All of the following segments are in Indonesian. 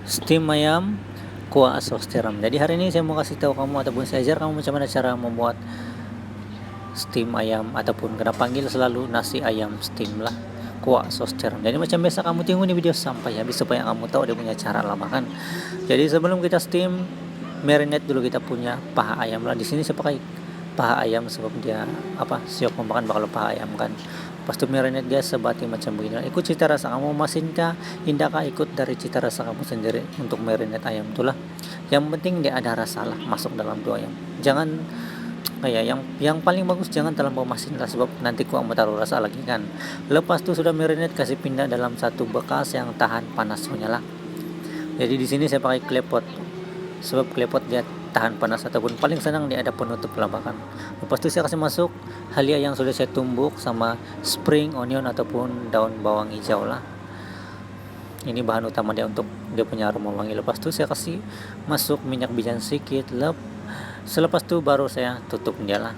Steam ayam kuah saus tiram. Jadi hari ini saya mau kasih tahu kamu ataupun saya ajar kamu macam mana cara membuat steam ayam ataupun kena panggil selalu nasi ayam steam lah, kuah saus tiram. Jadi macam biasa kamu tunggu di video sampai habis supaya kamu tahu dia punya cara lah makan. Jadi sebelum kita steam, marinate dulu kita punya paha ayam lah. Di sini saya pakai paha ayam sebab dia siap memakan bakal paha ayam kan. Pas tu marinate dia sebati macam begini. Ikut cita rasa kamu masin kah, indah kah, ikut dari cita rasa kamu sendiri untuk marinate ayam itulah. Yang penting dia ada rasa lah masuk dalam tuh ayam. Jangan yang paling bagus jangan terlalu masin lah sebab nanti kamu taruh rasa lagi kan. Lepas tu sudah marinate kasih pindah dalam satu bekas yang tahan panas punya lah. Jadi di sini saya pakai klepot sebab klepot dia tahan panas ataupun paling senang dia ada penutup labakan. Lepas itu saya kasih masuk halia yang sudah saya tumbuk sama spring onion ataupun daun bawang hijau lah. Ini bahan utama dia untuk dia punya aroma wangi. Lepas itu saya kasih masuk minyak bijan sedikit. Selepas itu baru saya tutup dia lah.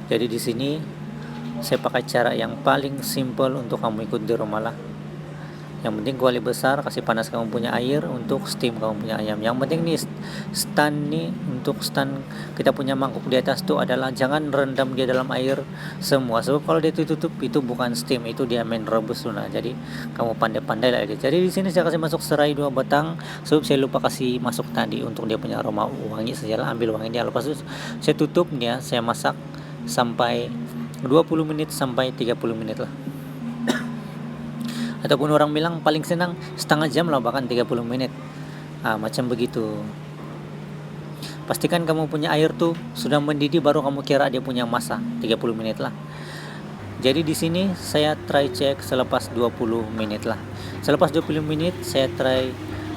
Jadi di sini saya pakai cara yang paling simple untuk kamu ikut di rumah lah. Yang penting kuali besar, kasih panas kamu punya air untuk steam kamu punya ayam. Yang penting nih untuk stand kita punya mangkuk di atas tuh adalah jangan rendam dia dalam air semua. Sebab kalau dia tutup itu bukan steam, itu dia main rebus lah. Jadi kamu pandai-pandai lah dia. Jadi di sini saya kasih masuk serai 2 batang sebab saya lupa kasih masuk tadi untuk dia punya aroma wangi saja lah. Ambil wangi dia. Lepas itu saya tutup dia, saya masak sampai 20 menit sampai 30 menit lah. Ataupun orang bilang paling senang setengah jam lah bahkan 30 menit. Macam begitu. Pastikan kamu punya air tuh sudah mendidih baru kamu kira dia punya masa 30 menit lah. Jadi di sini saya try cek selepas 20 menit lah. Selepas 20 menit saya try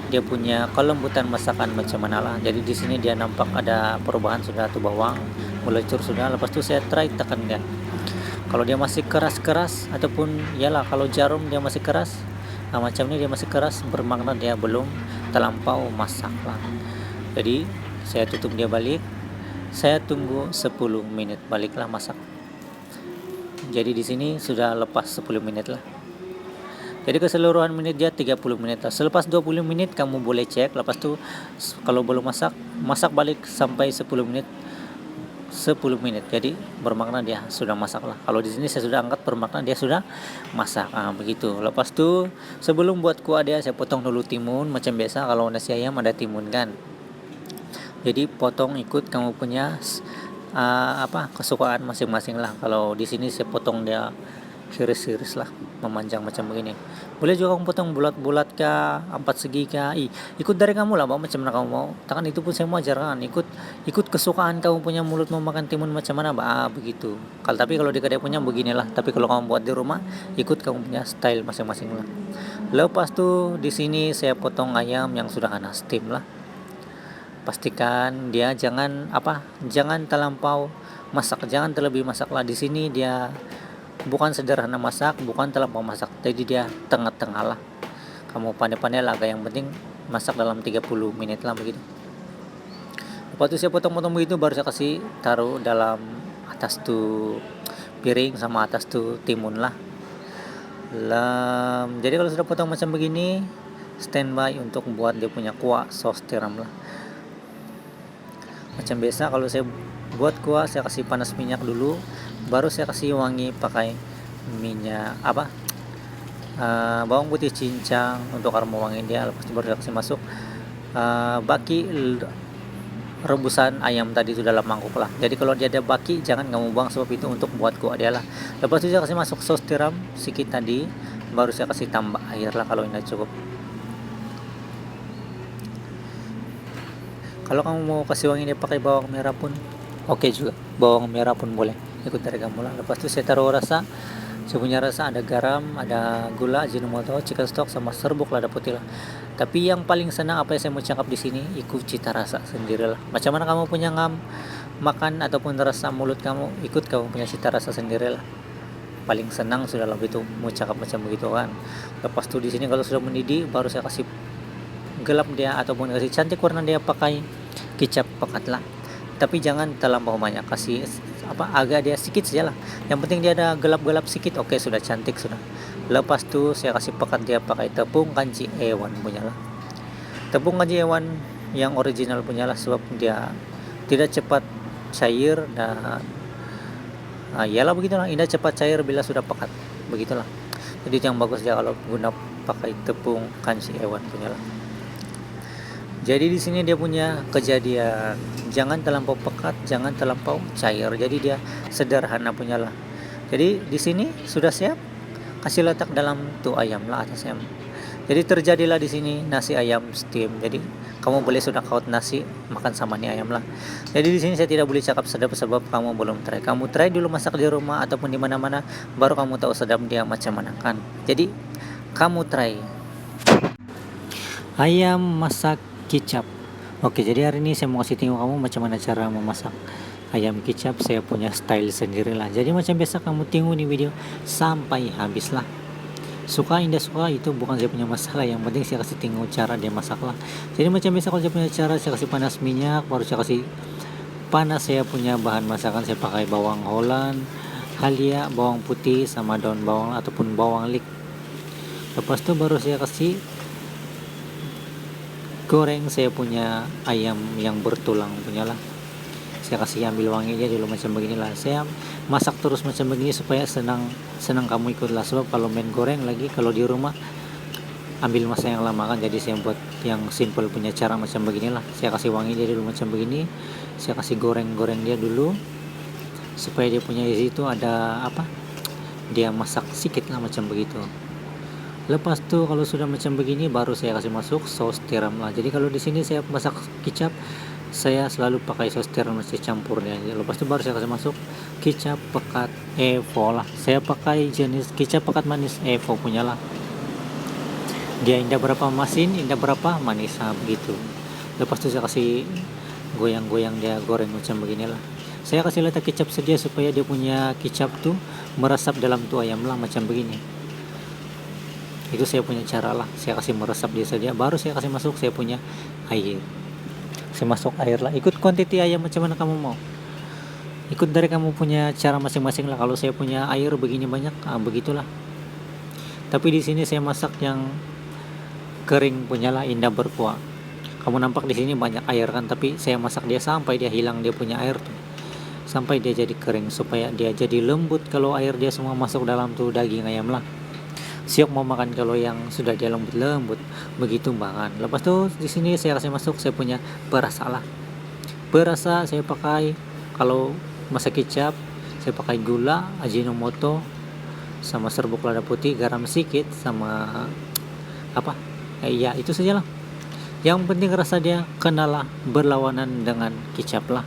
dia punya kelembutan masakan macam mana lah. Jadi di sini dia nampak ada perubahan sudah tuh bawang melecur sudah. Lepas itu saya try tekan dia. Kalau dia masih keras-keras ataupun kalau jarum dia masih keras, macam ini dia masih keras bermakna dia belum terlampau masak lah. Jadi saya tutup dia balik, saya tunggu 10 menit baliklah masak. Jadi di sini sudah lepas 10 menit lah. Jadi keseluruhan menit dia 30 menit lah. Selepas 20 menit kamu boleh cek. Lepas tu kalau belum masak balik sampai 10 menit. Jadi bermakna dia sudah masak lah. Kalau di sini saya sudah angkat bermakna dia sudah masak. Begitu. Lepas tu sebelum buat kuah dia saya potong dulu timun macam biasa kalau nasi ayam ada timun kan. Jadi potong ikut kamu punya kesukaan masing-masing lah. Kalau di sini saya potong dia iris-iris lah, memanjang macam begini. Boleh juga kamu potong bulat-bulat kah, 4 segi kah, ikut dari kamu lah macam mana kamu mau. Takkan itu pun saya mau ajarkan, ikut kesukaan kamu punya mulut mau makan timun macam mana begitu. Tapi kalau di kedai punya beginilah, tapi kalau kamu buat di rumah ikut kamu punya style masing-masing lah. Lepas tu di sini saya potong ayam yang sudah kena steam lah. Pastikan dia jangan terlampau masak, jangan terlebih masak lah. Di sini dia bukan sederhana masak, bukan terlampau masak, jadi dia tengah-tengah lah. Kamu pandai-pandai lah, yang penting masak dalam 30 menit lah begitu. Lepas itu saya potong-potong begitu baru saya kasih taruh dalam atas tuh piring sama atas tuh timun lah. Jadi kalau sudah potong macam begini, standby untuk buat dia punya kuah saus tiram lah. Macam biasa kalau saya buat kuah saya kasih panas minyak dulu, baru saya kasih wangi pakai minyak bawang putih cincang untuk aroma wangi dia. Lepas itu baru saya kasih masuk baki rebusan ayam tadi itu dalam mangkuk lah. Jadi kalau dia ada baki jangan kamu buang sebab itu untuk buat kuah dia lah. Lepas itu saya kasih masuk saus tiram sedikit tadi, baru saya kasih tambah air lah kalau ini cukup. Kalau kamu mau kasih wangi dia pakai bawang merah pun oke juga, bawang merah pun boleh, ikut dari kamu lah. Lepas itu saya taruh rasa, saya punya rasa ada garam, ada gula, ajinomoto, chicken stock sama serbuk lada putih lah. Tapi yang paling senang apa yang saya mau cakap di sini, ikut cita rasa sendiri lah. Macam mana kamu punya makan ataupun rasa mulut kamu, ikut kamu punya cita rasa sendiri lah. Paling senang sudah lebih itu mau cakap macam begitu kan. Lepas itu di sini kalau sudah mendidih baru saya kasih gelap dia ataupun kasih cantik warna dia pakai kecap pekat lah. Tapi jangan terlampau banyak, kasih agak dia sedikit saja lah. Yang penting dia ada gelap-gelap sedikit, oke sudah cantik sudah. Lepas tuh saya kasih pekat dia pakai tepung kanji A1 punya lah. Tepung kanji A1 yang original punya lah, sebab dia tidak cepat cair dan iyalah begitulah, indah cepat cair bila sudah pekat, begitulah. Jadi yang bagus dia kalau guna pakai tepung kanji A1 punya lah. Jadi di sini dia punya kejadian jangan terlampau pekat, jangan terlampau cair. Jadi dia sederhana punya lah. Jadi di sini sudah siap, kasih letak dalam tuh ayam lah atasnya. Jadi terjadilah di sini nasi ayam steam. Jadi kamu boleh sudah kaut nasi makan sama nih ayam lah. Jadi di sini saya tidak boleh cakap sedap sebab kamu belum try. Kamu try dulu masak di rumah ataupun di mana-mana, baru kamu tahu sedap dia macam mana kan. Jadi kamu try ayam masak kicap. Oke, jadi hari ini saya mau kasih tengok kamu macam mana cara memasak ayam kicap. Saya punya style sendiri lah. Jadi macam biasa kamu tengok nih video sampai habis lah. Suka indah suka itu bukan saya punya masalah, yang penting saya kasih tengok cara dia masak lah. Jadi macam biasa kalau saya punya cara, saya kasih panas minyak, baru saya kasih panas saya punya bahan masakan. Saya pakai bawang Holland, halia, bawang putih sama daun bawang ataupun bawang lik. Lepas itu baru saya kasih goreng saya punya ayam yang bertulang punya lah. Saya kasih ambil wangi dia dulu macam beginilah. Saya masak terus macam begini supaya senang kamu ikutlah, sebab kalau main goreng lagi kalau di rumah ambil masa yang lama kan. Jadi saya buat yang simple punya cara macam beginilah. Saya kasih wangi dia dulu macam begini, saya kasih goreng dia dulu supaya dia punya di situ ada apa, dia masak sedikit lah macam begitu. Lepas tuh kalau sudah macam begini baru saya kasih masuk saus tiram lah. Jadi kalau di sini saya masak kicap, saya selalu pakai saus tiram, saya campur dia. Lepas itu baru saya kasih masuk kicap pekat Evo lah. Saya pakai jenis kicap pekat manis Evo punya lah. Dia indah berapa masin, indah berapa manis begitu. Lepas itu saya kasih goyang-goyang dia goreng macam beginilah. Saya kasih letak kicap saja supaya dia punya kicap tuh meresap dalam tuh ayam lah macam begini. Itu saya punya cara lah. Saya kasih meresap dia saja, baru saya kasih masuk saya punya air. Saya masuk air lah, ikut kuantiti ayam macam mana kamu mau, ikut dari kamu punya cara masing-masing lah. Kalau saya punya air begini banyak, begitulah. Tapi di sini saya masak yang kering punya lah, indah berkuah. Kamu nampak di sini banyak air kan, tapi saya masak dia sampai dia hilang dia punya air tuh, sampai dia jadi kering supaya dia jadi lembut. Kalau air dia semua masuk dalam tuh daging ayam lah, siap mau makan. Kalau yang sudah dia lembut begitu makan. Lepas tuh di sini saya kasih masuk saya punya perasa lah. Perasa saya pakai kalau masak kicap, saya pakai gula, ajinomoto, sama serbuk lada putih, garam sedikit, sama apa? Ya itu saja lah. Yang penting rasa dia kenalah berlawanan dengan kicap lah.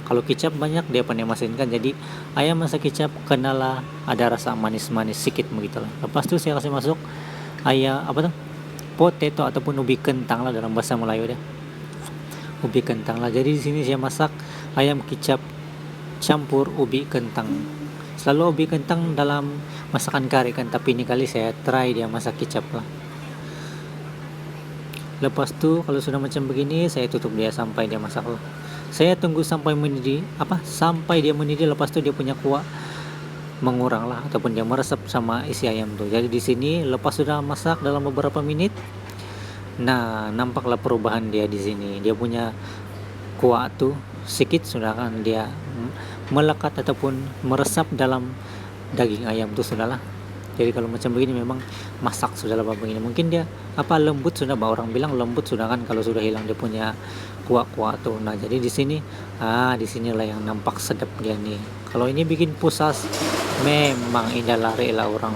Kalau kicap banyak dia pandai masinkan, jadi ayam masak kicap kenalah ada rasa manis-manis sedikit begitulah. Lepas itu saya kasih masuk ayam potato ataupun ubi kentang lah dalam bahasa Melayu dia. Ubi kentang lah. Jadi di sini saya masak ayam kicap campur ubi kentang. Selalu ubi kentang dalam masakan kari kan, tapi ini kali saya try dia masak kicap lah. Lepas itu kalau sudah macam begini saya tutup dia sampai dia masak lah. Saya tunggu sampai mendidih, sampai dia mendidih. Lepas itu dia punya kuah mengurang lah ataupun dia meresap sama isi ayam tuh. Jadi di sini lepas sudah masak dalam beberapa menit, nah nampaklah perubahan dia di sini. Dia punya kuah tuh sedikit sudah kan dia melekat ataupun meresap dalam daging ayam tuh sudahlah. Jadi kalau macam begini memang masak sudah lama begini, mungkin dia lembut sudah, orang bilang lembut sudah kan kalau sudah hilang dia punya kuah-kuah tuh. Nah jadi di sini di sinilah yang nampak sedap dia nih. Kalau ini bikin pusas memang indah lari lah orang,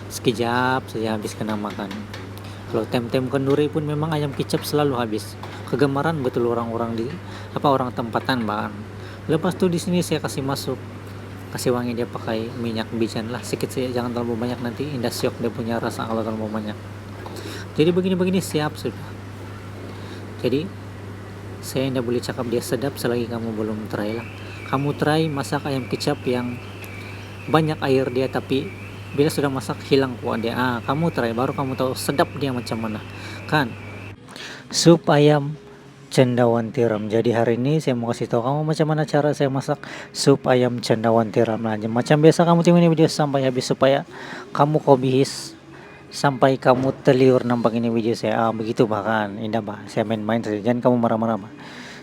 sekejap saja habis kena makan. Kalau tem-tem kenduri pun memang ayam kicap selalu habis, kegemaran betul orang-orang di orang tempatan bahkan. Lepas tuh di sini saya kasih wangi dia pakai minyak bijan lah sedikit saja, jangan terlalu banyak, nanti indah syok dia punya rasa kalau terlalu banyak. Jadi begini siap sudah. Jadi saya tidak boleh cakap dia sedap selagi kamu belum try lah. Kamu try masak ayam kicap yang banyak air dia, tapi bila sudah masak hilang kuah dia, kamu try baru kamu tahu sedap dia macam mana kan. Sup ayam cendawan tiram. Jadi hari ini saya mau kasih tahu kamu macam mana cara saya masak sup ayam cendawan tiram. Nah, macam biasa kamu tengok ini video sampai habis supaya kamu kobihis sampai kamu terliur nampak ini video saya. Begitu bahkan indah bah. Saya main-main saja. Jangan kamu marah-marah bah.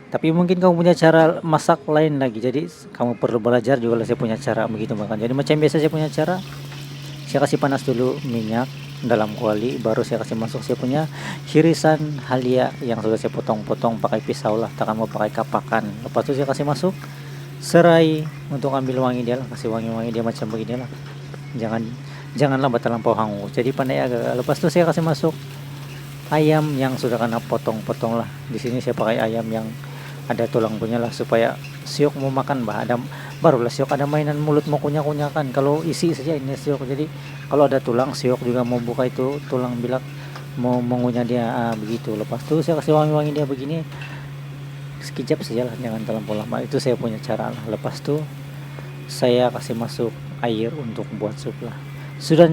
Tapi mungkin kamu punya cara masak lain lagi. Jadi kamu perlu belajar juga lah saya punya cara begitu bahkan. Jadi macam biasa saya punya cara. Saya kasih panas dulu minyak dalam kuali, baru saya kasih masuk saya punya irisan halia yang sudah saya potong-potong pakai pisau lah, takkan mau pakai kapakan. Lepas itu saya kasih masuk serai untuk ambil wangi dia lah, kasih wangi-wangi dia macam begini lah. Janganlah terlampau hangus. Jadi pandai agak. Lepas itu saya kasih masuk ayam yang sudah kena potong-potong lah. Di sini saya pakai ayam yang ada tulang punya lah supaya siok mau makan bah. Barulah siok ada mainan mulut mau kunyah-kunyakan. Kalau isi saja ini siok. Jadi kalau ada tulang siok juga mau buka itu tulang bilak mau mengunyah dia begitu. Lepas itu saya kasih wangi-wangi dia begini. Sekejap saja lah, jangan terlalu lama. Itu saya punya cara lah. Lepas itu saya kasih masuk air untuk buat sup lah. Sudah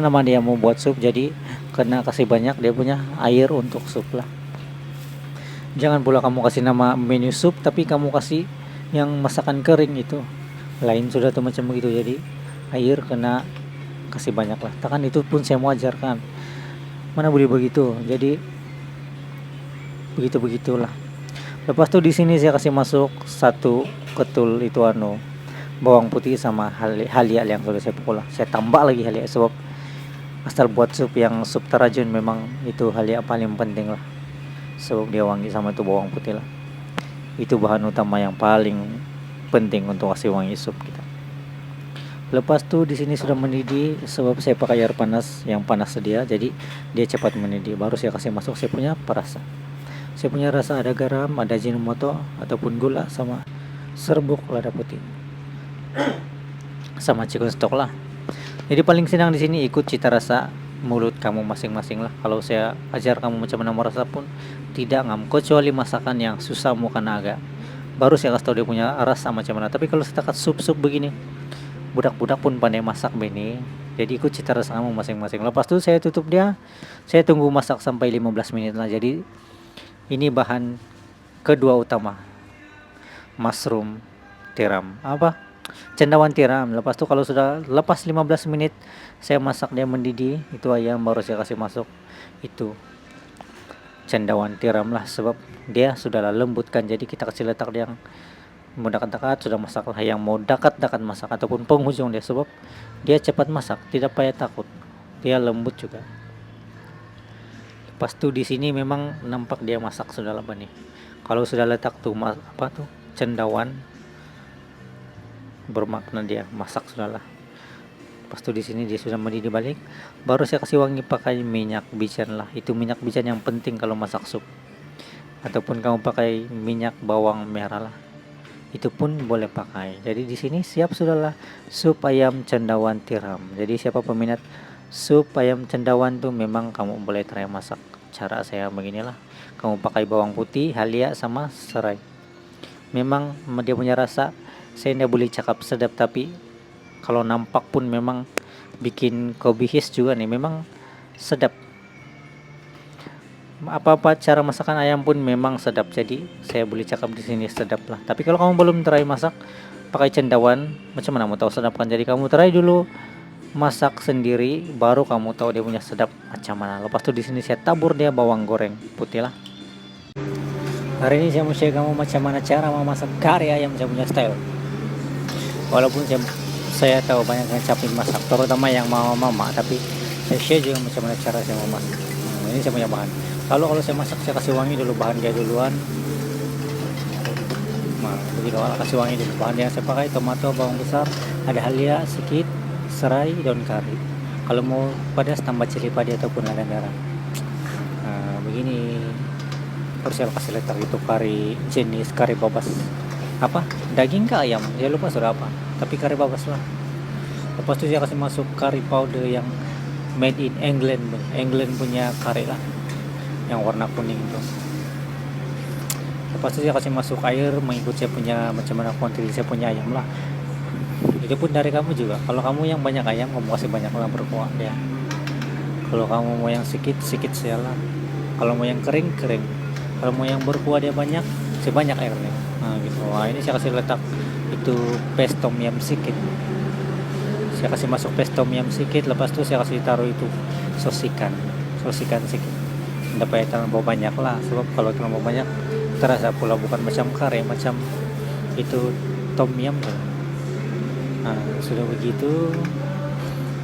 nama dia mau buat sup, jadi kena kasih banyak dia punya air untuk sup lah. Jangan pula kamu kasih nama menu sup tapi kamu kasih yang masakan kering itu. Lain sudah tuh macam begitu. Jadi air kena kasih banyak lah. Takkan itu pun saya mau ajarkan. Mana boleh begitu. Jadi begitulah. Lepas tuh di sini saya kasih masuk 1 ketul itu bawang putih sama halia yang sudah saya pukul lah. Saya tambah lagi halia sebab asal buat sup yang sup terajun memang itu halia paling penting lah. Sebab dia wangi sama itu bawang putih lah. Itu bahan utama yang paling penting untuk kasih wangi sup kita. Lepas tuh di sini sudah mendidih sebab saya pakai air panas yang panas sedia, jadi dia cepat mendidih. Baru saya kasih masuk saya punya perasa. Saya punya rasa ada garam, ada ajinomoto ataupun gula sama serbuk lada putih. Sama chicken stock lah. Jadi paling senang di sini ikut cita rasa mulut kamu masing-masing lah. Kalau saya ajar kamu macam mana merasa pun tidak ngam, kecuali masakan yang susah mukan agak. Baru saya kasih tahu dia punya rasa macam mana. Tapi kalau setakat sup-sup begini, budak-budak pun pandai masak begini. Jadi ikut cita rasa kamu masing-masing. Lepas itu saya tutup dia. Saya tunggu masak sampai 15 menit lah. Jadi ini bahan kedua utama. Mushroom tiram. Cendawan tiram. Lepas itu kalau sudah lepas 15 menit saya masak dia mendidih itu ayam, baru saya kasih masuk itu cendawan tiram lah, sebab dia sudahlah lembut kan. Jadi kita kasih letak dia yang mau dekat-dekat sudah masak lah, yang mau dekat-dekat masak ataupun penghujung dia, sebab dia cepat masak, tidak payah takut, dia lembut juga. Lepas itu di sini memang nampak dia masak sudah lah nih. Kalau sudah letak tuh cendawan, bermakna dia masak sudah lah. Lepas itu di sini dia sudah mendidih balik, baru saya kasih wangi pakai minyak bijan lah. Itu minyak bijan yang penting kalau masak sup, ataupun kamu pakai minyak bawang merah lah, itu pun boleh pakai. Jadi di sini siap sudahlah sup ayam cendawan tiram. Jadi siapa peminat sup ayam cendawan tuh memang kamu boleh try masak cara saya beginilah. Kamu pakai bawang putih, halia sama serai. Memang dia punya rasa, saya tidak boleh cakap sedap, tapi kalau nampak pun memang bikin kobihis juga nih, memang sedap. Apa-apa cara masakan ayam pun memang sedap. Jadi saya boleh cakap di sini sedap lah. Tapi kalau kamu belum try masak pakai cendawan, macam mana mau tahu sedap kan? Jadi kamu try dulu masak sendiri, baru kamu tahu dia punya sedap macam mana. Lepas itu di sini saya tabur dia bawang goreng putih lah. Hari ini saya mau share kamu macam mana cara memasak kari ayam saya punya style. Walaupun saya tahu banyak yang capek masak, terutama yang mama-mama, tapi saya share juga macam mana cara saya memasak. Ini saya punya bahan. Lalu kalau saya masak saya kasih wangi dulu bahan dia duluan. Begitu kalau kasih wangi dulu bahan yang saya pakai tomato, bawang besar, ada halia sedikit, serai, daun kari. Kalau mau pedas tambah cili padi ataupun lada garam. Begini. Terus saya kasih letak itu kari jenis kari babas. Daging ke ayam? Saya lupa sudah apa. Tapi kari babas lah. Lepas itu saya kasih masuk kari powder yang made in England punya kari lah, yang warna kuning itu. Lepas itu saya kasih masuk air mengikut saya punya macam mana kuantiti saya punya ayam lah. Itu pun dari kamu juga. Kalau kamu yang banyak ayam, kamu kasih banyak lah berkuah ya. Kalau kamu mau yang sedikit saya lah. Kalau mau yang kering, Kalau mau yang berkuah dia banyak, sebanyak airnya. Nah gitu. Wah ini saya kasih letak itu paste tom yum sedikit. Saya kasih masuk paste tom yum sedikit, lepas itu saya kasih taruh itu sos ikan sedikit. Tidak payah terlalu banyak lah, sebab kalau terlalu banyak terasa pula bukan macam kare, macam itu tom yum. Nah sudah begitu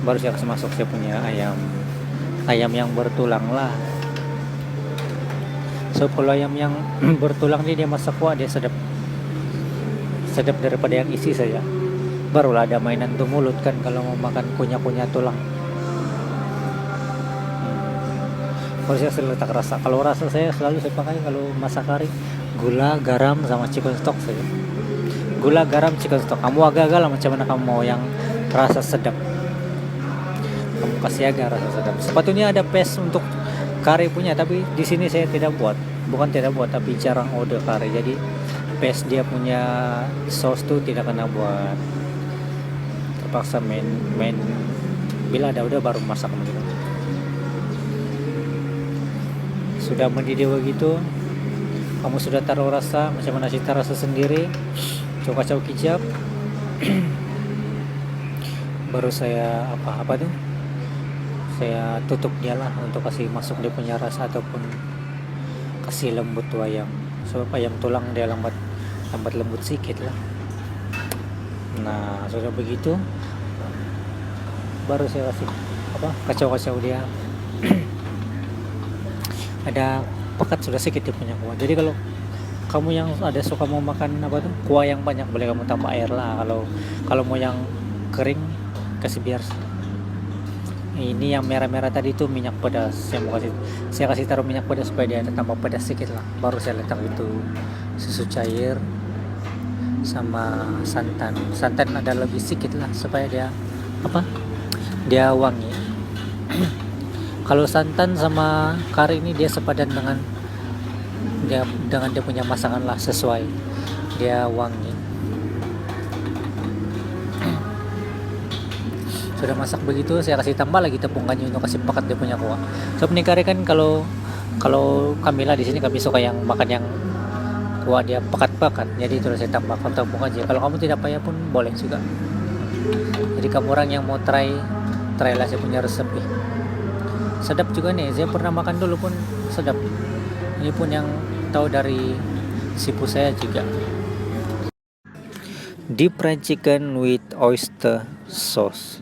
baru saya kasih masuk saya punya ayam yang bertulang lah. So kalau ayam yang bertulang dia masak kuah dia sedap daripada yang isi saja. Barulah ada mainan tuh mulut kan kalau mau makan kunyah tulang. Kalau saya selalu letak rasa, kalau rasa saya selalu saya pakai kalau masak kari gula, garam sama chicken stock saja. Gula, garam, chicken stock. Kamu agak-agak lah macam mana kamu mau yang rasa sedap. Kamu kasih agak rasa sedap. Sepatutnya ada paste untuk kari punya, tapi di sini saya tidak buat. Bukan tidak buat, tapi jarang order kari. Jadi paste dia punya sauce tuh tidak kena buat. Terpaksa main bila ada udah baru masak begitu. Sudah mendidih begitu, kamu sudah taruh rasa macam mana cita rasa sendiri, kacau kicap. Baru saya apa tuh saya tutup dia lah untuk kasih masuk dia punya rasa ataupun kasih lembut tuh ayam, sebab ayam tulang dia lambat lembut sedikit lah. Nah sudah begitu baru saya kasih kacau dia. Ada pekat sudah sedikit dia punya kuah. Jadi kalau kamu yang ada suka mau makan kuah yang banyak, boleh kamu tambah air lah. Kalau mau yang kering kasih biar. Ini yang merah-merah tadi itu minyak pedas. Saya kasih taruh minyak pedas supaya dia ada tambah pedas sedikit lah. Baru saya letak itu susu cair sama santan ada lebih sedikit lah supaya dia wangi. Kalau santan sama kari ini dia sepadan dengan dia punya masakan lah, sesuai dia wangi. Sudah masak begitu saya kasih tambah lagi tepung kanji untuk kasih pekat dia punya kuah. Sob nih kari kan kalau Kamila di sini kami suka yang makan yang kuah dia pekat, jadi terus saya tambahkan tepung aja. Kalau kamu tidak payah pun boleh juga. Jadi kamu orang yang mau try lah saya punya resep nih. Sedap juga nih, saya pernah makan dulu pun sedap. Ini pun yang tahu dari sipu saya juga. Deep fried chicken with oyster sauce.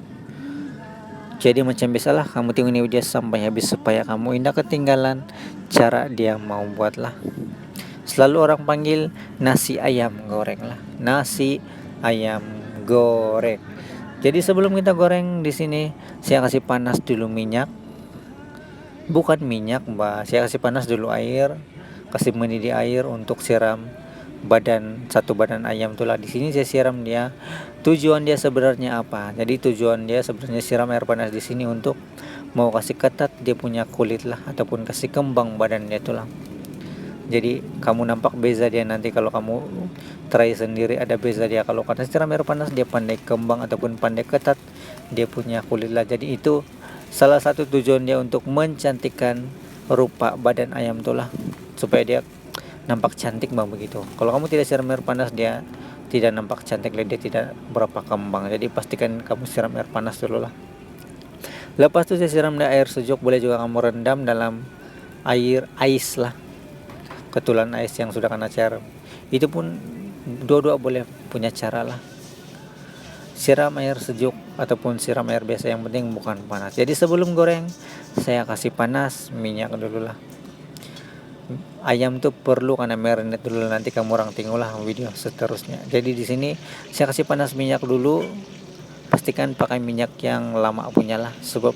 Jadi macam biasalah kamu tengok ini video sampai habis supaya kamu tidak ketinggalan cara dia mau buat lah. Selalu orang panggil nasi ayam goreng lah. Nasi ayam goreng. Jadi sebelum kita goreng di sini saya kasih panas dulu minyak. Bukan minyak, saya kasih panas dulu air, kasih mendidih air untuk siram satu badan ayam tuh lah. Di sini saya siram dia. Tujuan dia sebenarnya apa? Jadi tujuan dia sebenarnya siram air panas di sini untuk mau kasih ketat dia punya kulit lah, ataupun kasih kembang badan dia tuh lah. Jadi kamu nampak beza dia nanti kalau kamu try sendiri, ada beza dia kalau karena siram air panas dia pandai kembang ataupun pandai ketat dia punya kulit lah. Jadi itu salah satu tujuan dia untuk mencantikkan rupa badan ayam tuh lah, supaya dia nampak cantik begitu. Kalau kamu tidak siram air panas dia tidak nampak cantik, dia tidak berapa kembang. Jadi pastikan kamu siram air panas dulu lah. Lepas itu saya siram dengan air sejuk, boleh juga kamu rendam dalam air ais lah, ketulan ais yang sudah kena cair. Itu pun dua-dua boleh punya cara lah. Siram air sejuk ataupun siram air biasa, yang penting bukan panas. Jadi sebelum goreng saya kasih panas minyak dulu lah. Ayam tuh perlu karena marinate dulu, nanti kamu orang tengoklah video seterusnya. Jadi di sini saya kasih panas minyak dulu. Pastikan pakai minyak yang lama punya lah, sebab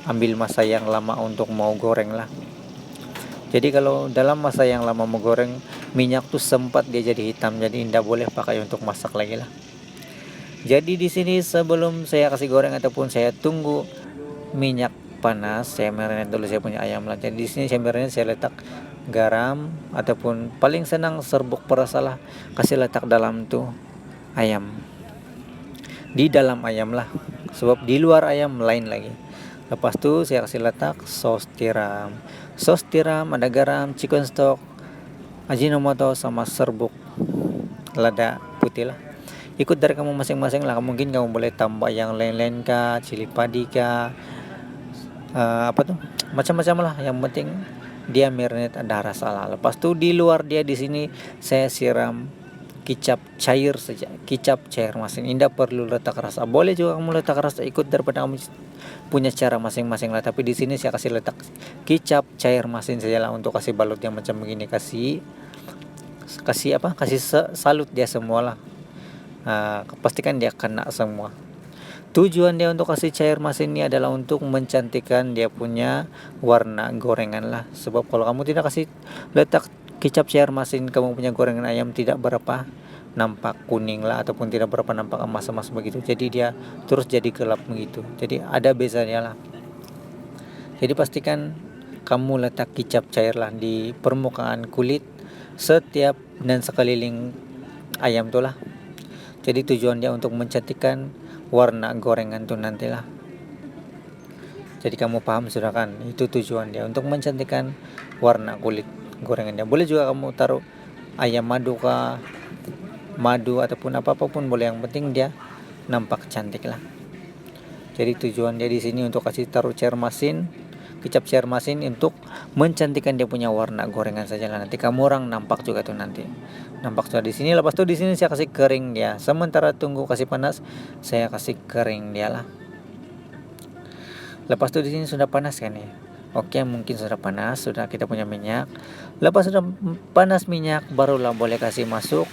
ambil masa yang lama untuk mau goreng lah. Jadi kalau dalam masa yang lama mau goreng minyak tuh sempat dia jadi hitam, jadi tidak boleh pakai untuk masak lagi lah. Jadi di sini sebelum saya kasih goreng ataupun saya tunggu minyak panas, saya marinate dulu saya punya ayam lah. Jadi di sini saya marinate, saya letak garam ataupun paling senang serbuk perasa lah, kasih letak dalam tuh ayam. Di dalam ayam lah, sebab di luar ayam lain lagi. Lepas tuh saya kasih letak saus tiram. Saus tiram ada garam, chicken stock, Ajinomoto sama serbuk lada putih lah. Ikut dari kamu masing-masing lah. Mungkin kamu boleh tambah yang lain-lain kah, cili padi kah, apa tuh, macam-macam lah. Yang penting dia marinate ada rasa lah. Lepas tuh di luar dia di sini saya siram kicap cair saja, kicap cair masin. Tidak perlu letak rasa. Boleh juga kamu letak rasa, ikut daripada kamu punya cara masing-masing lah. Tapi di sini saya kasih letak kicap cair masin saja lah untuk kasih balut yang macam begini. Kasih apa? Kasih salut dia semua lah. Pastikan dia kena semua. Tujuan dia untuk kasih cair masin ini adalah untuk mencantikkan dia punya warna gorengan lah. Sebab kalau kamu tidak kasih letak kicap cair masin, kamu punya gorengan ayam tidak berapa nampak kuning lah, ataupun tidak berapa nampak emas-emas begitu. Jadi dia terus jadi gelap begitu. Jadi ada bezanya lah. Jadi pastikan kamu letak kicap cair lah di permukaan kulit setiap dan sekeliling ayam tuh lah. Jadi tujuan dia untuk mencantikkan warna gorengan tuh nantilah. Jadi kamu paham sudah kan? Itu tujuan dia untuk mencantikkan warna kulit gorengannya. Boleh juga kamu taruh ayam madu kah, madu ataupun apapun boleh, yang penting dia nampak cantik lah. Jadi tujuan dia di sini untuk kasih taruh cair masin, kicap cair masin untuk mencantikkan dia punya warna gorengan saja lah. Nanti kamu orang nampak juga tuh nanti. Nampak sudah di sini. Lepas tuh di sini saya kasih kering dia. Sementara tunggu kasih panas, saya kasih kering dia lah. Lepas tuh di sini sudah panas kan ya. Oke, mungkin sudah panas, sudah kita punya minyak. Lepas sudah panas minyak, barulah boleh kasih masuk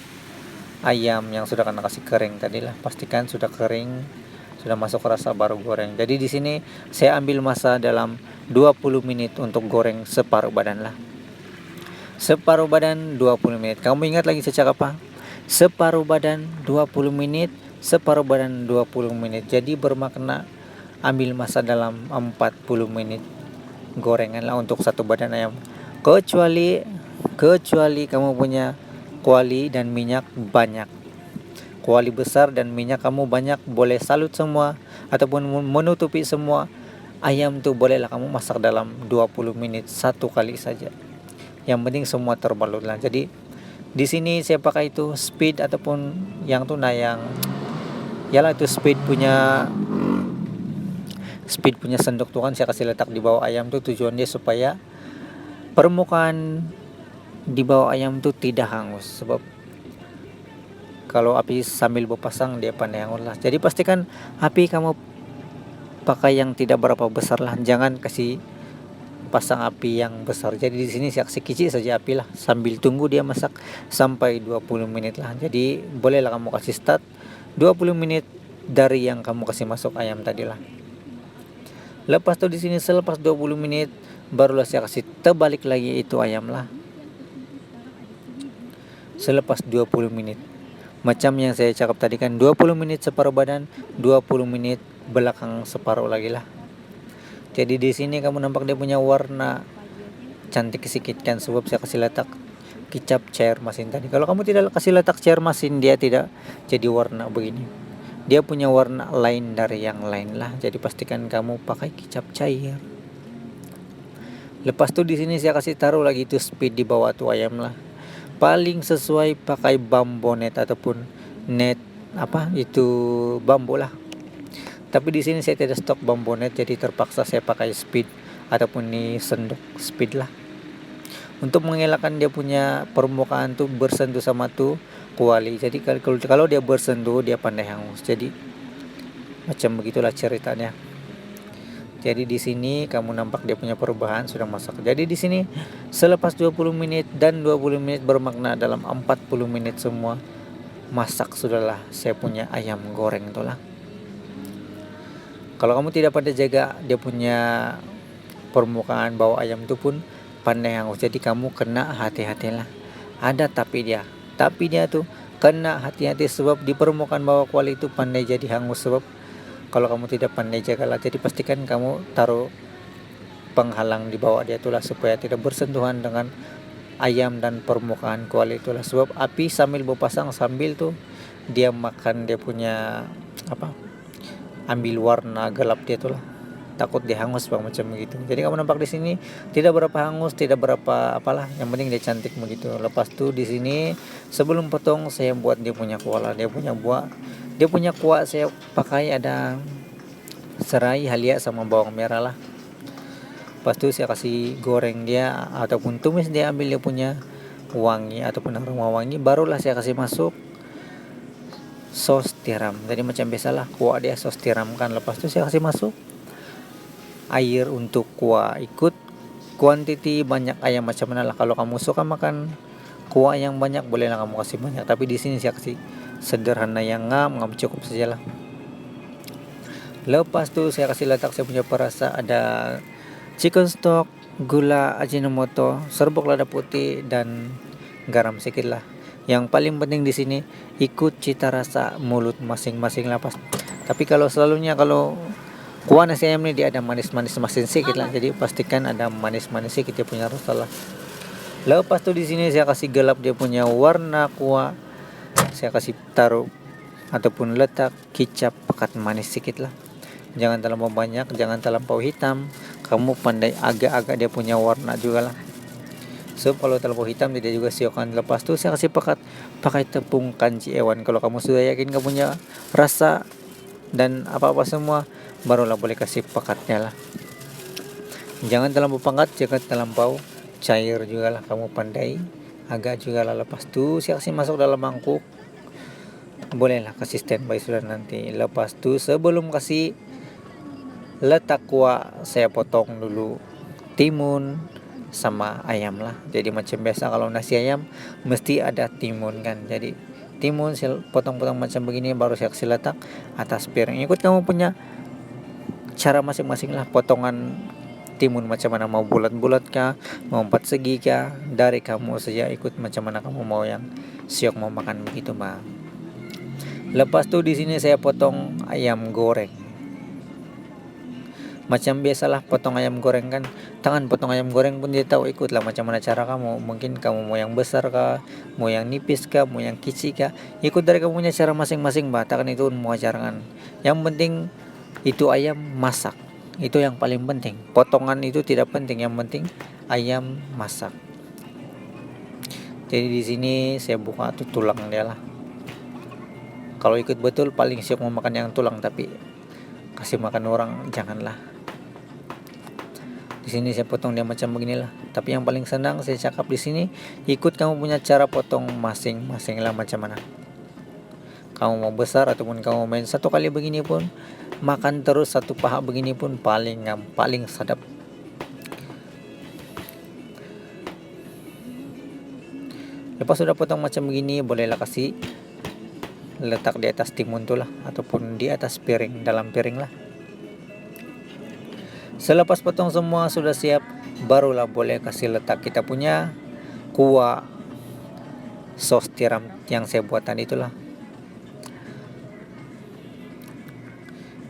ayam yang sudah kena kasih kering tadi lah. Pastikan sudah kering, sudah masuk rasa, baru goreng. Jadi di sini saya ambil masa dalam 20 menit untuk goreng separuh badan lah. Separuh badan 20 menit. Kamu ingat lagi saya cakap apa? Separuh badan 20 menit, separuh badan 20 menit. Jadi bermakna ambil masa dalam 40 menit gorengan lah untuk satu badan ayam. Kecuali kamu punya kuali dan minyak banyak. Kuali besar dan minyak kamu banyak, boleh salut semua ataupun menutupi semua ayam tuh, bolehlah kamu masak dalam 20 menit satu kali saja. Yang penting semua terbalut lah. Jadi di sini saya pakai itu speed ataupun yang tuh yang yalah itu speed punya sendok tuh kan, saya kasih letak di bawah ayam tuh. Tujuan dia supaya permukaan di bawah ayam tuh tidak hangus. Sebab kalau api sambil berpasang dia pandai hangus lah. Jadi pastikan api kamu pakai yang tidak berapa besar lah. Jangan kasih pasang api yang besar. Jadi di sini saya kasih kecil saja api lah, sambil tunggu dia masak sampai 20 menit lah. Jadi bolehlah kamu kasih start 20 menit dari yang kamu kasih masuk ayam tadi lah. Lepas tuh di sini selepas 20 menit barulah saya kasih terbalik lagi itu ayam lah. Selepas 20 menit. Macam yang saya cakap tadi kan, 20 menit separuh badan, 20 menit belakang separuh lagi lah. Jadi di sini kamu nampak dia punya warna cantik sedikit kan, sebab saya kasih letak kicap cair masin tadi. Kalau kamu tidak kasih letak cair masin, dia tidak jadi warna begini. Dia punya warna lain dari yang lain lah. Jadi pastikan kamu pakai kicap cair. Lepas tuh di sini saya kasih taruh lagi itu speed di bawah tuh ayam lah. Paling sesuai pakai bambu net ataupun net itu bambu lah. Tapi di sini saya tidak stok bambu net, jadi terpaksa saya pakai speed ataupun ini sendok speed lah. Untuk mengelakkan dia punya permukaan tuh bersentuh sama tuh kuali. Jadi kalau dia bersentuh dia pandai hangus. Jadi macam begitulah ceritanya. Jadi di sini kamu nampak dia punya perubahan sudah masak. Jadi di sini selepas 20 menit dan 20 menit bermakna dalam 40 menit semua masak sudahlah saya punya ayam goreng itulah. Kalau kamu tidak pandai jaga dia punya permukaan bawah ayam itu pun pandai hangus. Jadi kamu kena hati-hatilah. Ada tapi dia tuh kena hati-hati, sebab di permukaan bawah kuali itu pandai jadi hangus. Sebab kalau kamu tidak pandai jagalah, jadi pastikan kamu taruh penghalang di bawah dia itulah, supaya tidak bersentuhan dengan ayam dan permukaan kuali itulah. Sebab api sambil berpasang sambil tuh dia makan dia punya ambil warna gelap dia itulah. takut dia hangus bang, macam begitu. Jadi kamu nampak di sini tidak berapa hangus, tidak berapa apalah, yang penting dia cantik begitu. Lepas tuh di sini sebelum potong saya buat dia punya kuah lah, dia punya kuah saya pakai ada serai, halia sama bawang merah lah. Lepas itu saya kasih goreng dia ataupun tumis dia, ambil dia punya wangi ataupun aroma wangi, barulah saya kasih masuk sos tiram. Jadi macam biasalah kuah dia sos tiram kan. Lepas itu saya kasih masuk air untuk kuah, ikut kuantiti banyak ayam macam mana lah. Kalau kamu suka makan kuah yang banyak bolehlah kamu kasih banyak, tapi di sini saya kasih sederhana yang ngam cukup sajalah. Lepas tu saya kasih letak saya punya perasa, ada chicken stock, gula, ajinomoto, serbuk lada putih dan garam sedikit lah. Yang paling penting di sini ikut cita rasa mulut masing-masing lah pas. Tapi kalau kuah nasi ayam ini dia ada manis-manis masin sedikit lah. Jadi pastikan ada manis-manis sedikit dia punya rasa lah. Lepas tu di sini saya kasih gelap dia punya warna kuah. Saya kasih taruh ataupun letak kicap pekat manis sedikit lah. Jangan terlalu banyak, jangan terlampau hitam. Kamu pandai agak-agak dia punya warna juga lah. So kalau terlalu hitam dia juga siokkan. Lepas tu saya kasih pakai tepung kanji ewan. Kalau kamu sudah yakin kamu punya rasa dan apa-apa semua, barulah boleh kasih pekatnya lah. Jangan terlalu pekat, jangan terlampau cair juga lah, kamu pandai agak juga lah. Lepas tu saya kasih masuk dalam mangkuk, bolehlah kasih standby sudah nanti. Lepas tu sebelum kasih letak kuah, saya potong dulu timun sama ayam lah. Jadi macam biasa kalau nasi ayam mesti ada timun kan. Jadi timun saya potong-potong macam begini, baru saya kasih letak atas piring. Ikut kamu punya cara masing-masing lah, potongan timun macam mana, mau bulat-bulat kah, mau 4 segi kah, dari kamu saja, ikut macam mana kamu mau yang siok mau makan begitu bang. Lepas tu di sini saya potong ayam goreng. Macam biasalah potong ayam goreng kan, tangan potong ayam goreng pun dia tahu, ikutlah macam mana cara kamu. Mungkin kamu mau yang besar kah, mau yang nipis kah, mau yang kecil kah, ikut dari kamu punya cara masing-masing bah. Takkan itu mau ajaran. Yang penting itu ayam masak, itu yang paling penting. Potongan itu tidak penting, yang penting ayam masak. Jadi di sini saya buka tuh tulang dia lah. Kalau ikut betul paling siap mau makan yang tulang, tapi kasih makan orang janganlah. Di sini saya potong dia macam beginilah. Tapi yang paling senang saya cakap di sini, ikut kamu punya cara potong masing-masing lah macam mana. Kamu mau besar ataupun kamu main satu kali begini pun, makan terus satu paha begini pun paling sadap. Lepas sudah potong macam begini, bolehlah kasih letak di atas timun tu lah, ataupun di atas piring, dalam piring lah. Selepas potong semua sudah siap, barulah boleh kasih letak kita punya kuah sos tiram yang saya buat tadi itulah.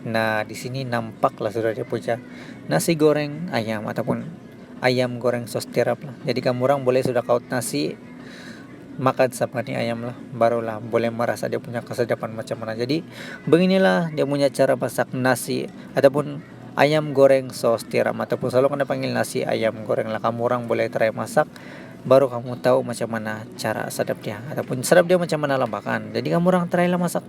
Nah di sini nampaklah sudah dia punya nasi goreng ayam ataupun ayam goreng sos tiram lah. Jadi kamu orang boleh sudah kaut nasi, makan sama ni ayam lah, barulah boleh merasa dia punya kesedapan macam mana. Jadi beginilah dia punya cara masak nasi ataupun ayam goreng sos tiram, ataupun selalu kena panggil nasi ayam goreng lah. Kamu orang boleh try masak, baru kamu tahu macam mana cara sedap dia ataupun sedap dia macam mana lah makan. Jadi kamu orang try lah masak.